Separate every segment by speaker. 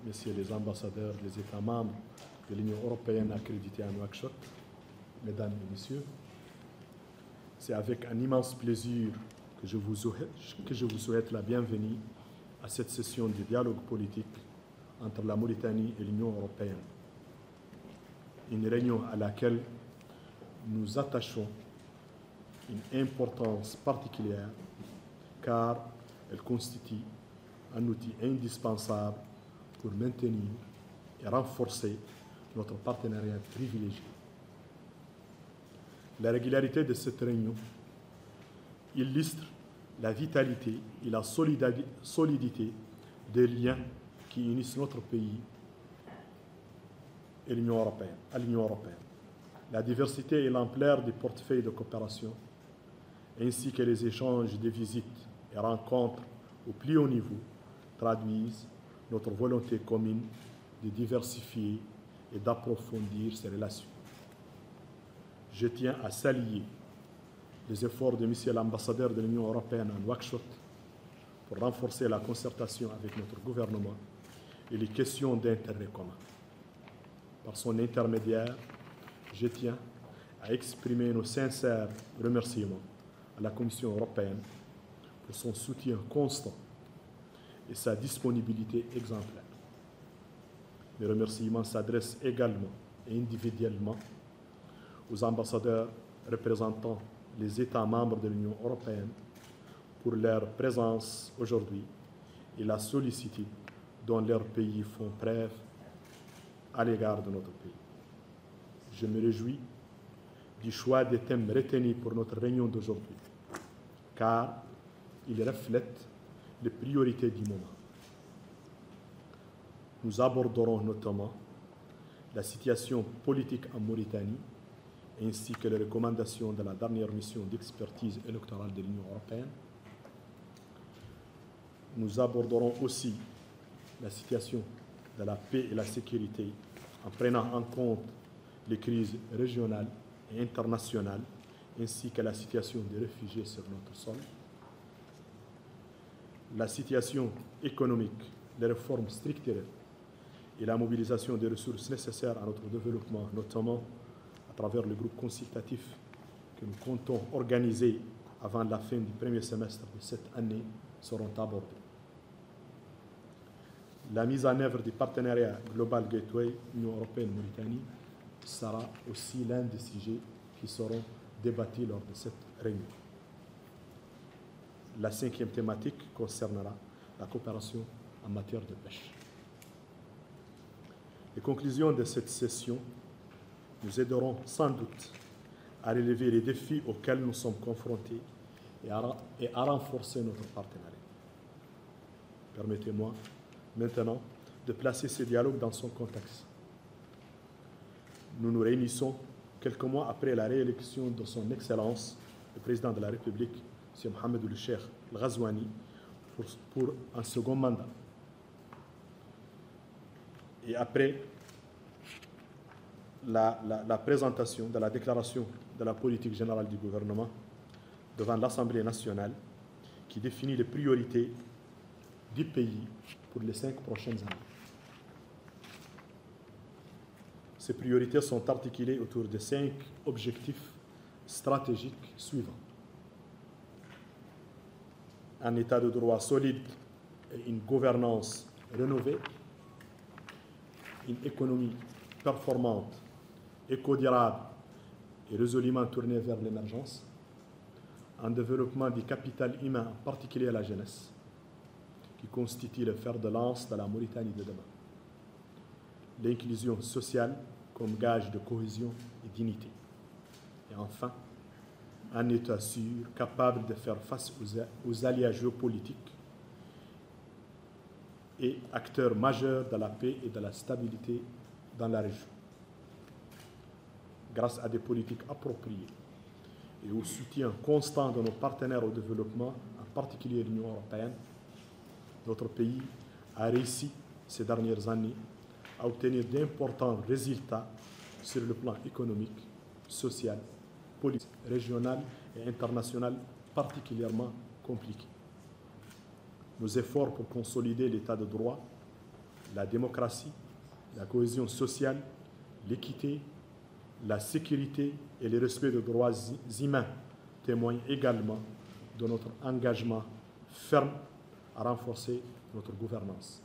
Speaker 1: messieurs les ambassadeurs des États membres de l'Union européenne accrédités à Nouakchott, mesdames et messieurs, c'est avec un immense plaisir que je vous souhaite la bienvenue à cette session de dialogue politique entre la Mauritanie et l'Union européenne. Une réunion à laquelle nous attachons une importance particulière car elle constitue un outil indispensable pour maintenir et renforcer notre partenariat privilégié. La régularité de cette réunion illustre la vitalité et la solidité des liens qui unissent notre pays et l'Union européenne. La diversité et l'ampleur des portefeuilles de coopération, ainsi que les échanges de visites et rencontres au plus haut niveau, traduisent notre volonté commune de diversifier et d'approfondir ces relations. Je tiens à saluer les efforts de M. l'ambassadeur de l'Union européenne à Nouakchott pour renforcer la concertation avec notre gouvernement et les questions d'intérêt commun. Par son intermédiaire, je tiens à exprimer nos sincères remerciements à la Commission européenne pour son soutien constant et sa disponibilité exemplaire. Mes remerciements s'adressent également et individuellement aux ambassadeurs représentant les États membres de l'Union européenne pour leur présence aujourd'hui et la sollicitude dont leurs pays font preuve à l'égard de notre pays. Je me réjouis du choix des thèmes retenus pour notre réunion d'aujourd'hui, car ils reflètent les priorités du moment. Nous aborderons notamment la situation politique en Mauritanie, ainsi que les recommandations de la dernière mission d'expertise électorale de l'Union européenne. Nous aborderons aussi la situation de la paix et la sécurité en prenant en compte les crises régionales et internationales, ainsi que la situation des réfugiés sur notre sol. La situation économique, les réformes structurelles et la mobilisation des ressources nécessaires à notre développement, notamment à travers le groupe consultatif que nous comptons organiser avant la fin du premier semestre de cette année, seront abordées. La mise en œuvre du partenariat Global Gateway Union européenne-Mauritanie sera aussi l'un des sujets qui seront débattus lors de cette réunion. La cinquième thématique concernera la coopération en matière de pêche. Les conclusions de cette session nous aideront sans doute à relever les défis auxquels nous sommes confrontés et à renforcer notre partenariat. Permettez-moi maintenant de placer ce dialogue dans son contexte. Nous nous réunissons quelques mois après la réélection de son Excellence, le président de la République, M. Mohamed Ould Cheikh El Ghazouani, pour un second mandat. Et après la présentation de la déclaration de la politique générale du gouvernement devant l'Assemblée nationale qui définit les priorités du pays pour les 5 prochaines années. Ces priorités sont articulées autour de 5 objectifs stratégiques suivants. Un état de droit solide et une gouvernance rénovée, une économie performante, éco-durable et résolument tournée vers l'émergence, un développement du capital humain, en particulier la jeunesse, qui constitue le fer de lance de la Mauritanie de demain, l'inclusion sociale comme gage de cohésion et d'unité, et enfin, un État sûr capable de faire face aux aléas géopolitiques et acteur majeur de la paix et de la stabilité dans la région. Grâce à des politiques appropriées et au soutien constant de nos partenaires au développement, en particulier l'Union européenne, notre pays a réussi ces dernières années à obtenir d'importants résultats sur le plan économique, social, politique, régional et international particulièrement compliqués. Nos efforts pour consolider l'état de droit la démocratie, la cohésion sociale, l'équité, la sécurité et le respect des droits humains témoignent également de notre engagement ferme à renforcer notre gouvernance.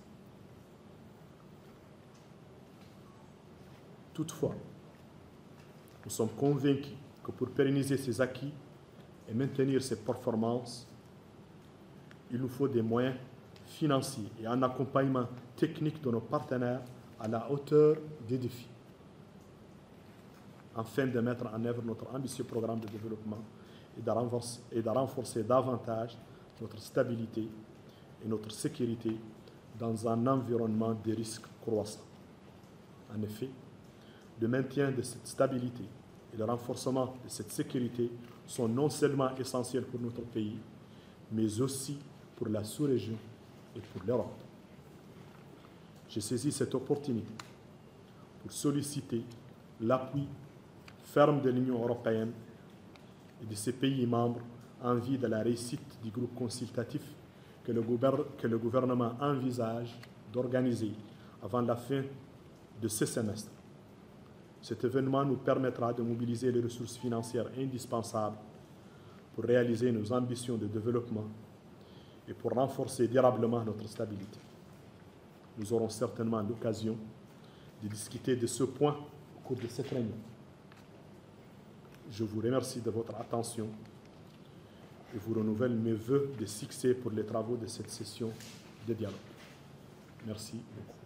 Speaker 1: Toutefois, nous sommes convaincus que pour pérenniser ces acquis et maintenir ces performances, il nous faut des moyens financiers et un accompagnement technique de nos partenaires à la hauteur des défis, afin de mettre en œuvre notre ambitieux programme de développement et de renforcer davantage notre stabilité et notre sécurité dans un environnement de risques croissants. En effet, le maintien de cette stabilité et le renforcement de cette sécurité sont non seulement essentiels pour notre pays, mais aussi pour la sous-région et pour l'Europe. J'ai saisi cette opportunité pour solliciter l'appui ferme de l'Union européenne et de ses pays membres en vue de la réussite du groupe consultatif que le gouvernement envisage d'organiser avant la fin de ce semestre. Cet événement nous permettra de mobiliser les ressources financières indispensables pour réaliser nos ambitions de développement et pour renforcer durablement notre stabilité. Nous aurons certainement l'occasion de discuter de ce point au cours de cette réunion. Je vous remercie de votre attention et vous renouvelle mes vœux de succès pour les travaux de cette session de dialogue. Merci beaucoup.